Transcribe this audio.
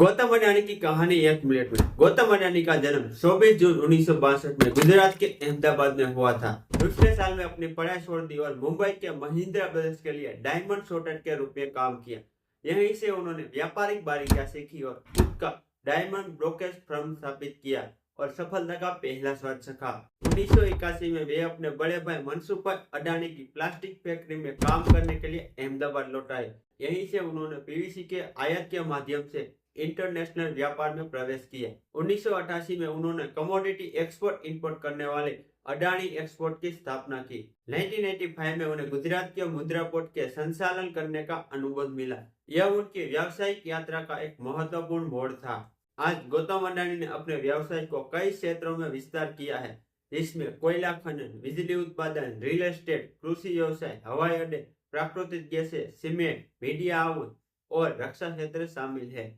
गौतम अडानी की कहानी 1 मिनट में। गौतम अडानी का जन्म 24 जून 1962 में गुजरात के अहमदाबाद में हुआ था। दूसरे साल में अपनी पढ़ाई छोड़ दी और मुंबई के महिंद्रा ब्रदर्स के लिए डायमंड शॉर्टर के रूप में काम किया। यहीं से उन्होंने व्यापारिक बारीकियां सीखी और खुद का डायमंड ब्रोकरेज फर्म स्थापित किया और सफलता का पहला स्वाद चखा। 1981 में वे अपने बड़े भाई मनसुख भाई अडानी की प्लास्टिक फैक्ट्री में काम करने के लिए अहमदाबाद लौट आए। यहीं से उन्होंने पीवीसी के आयात के माध्यम से इंटरनेशनल व्यापार में प्रवेश किया। 1988 में उन्होंने कमोडिटी एक्सपोर्ट इंपोर्ट करने वाले अडानी एक्सपोर्ट की स्थापना की। 1985 में उन्हें गुजरात के मुद्रा पोर्ट के संचालन करने का अनुबंध मिला। यह उनकी व्यावसायिक यात्रा का एक महत्वपूर्ण मोड़ था। आज गौतम अडानी ने अपने व्यवसाय को कई क्षेत्रों में विस्तार किया है, जिसमें कोयला खनन, बिजली उत्पादन, रियल एस्टेट, कृषि व्यवसाय, हवाई अड्डे, प्राकृतिक गैसें, सीमेंट, मीडिया हाउस और रक्षा क्षेत्र शामिल है।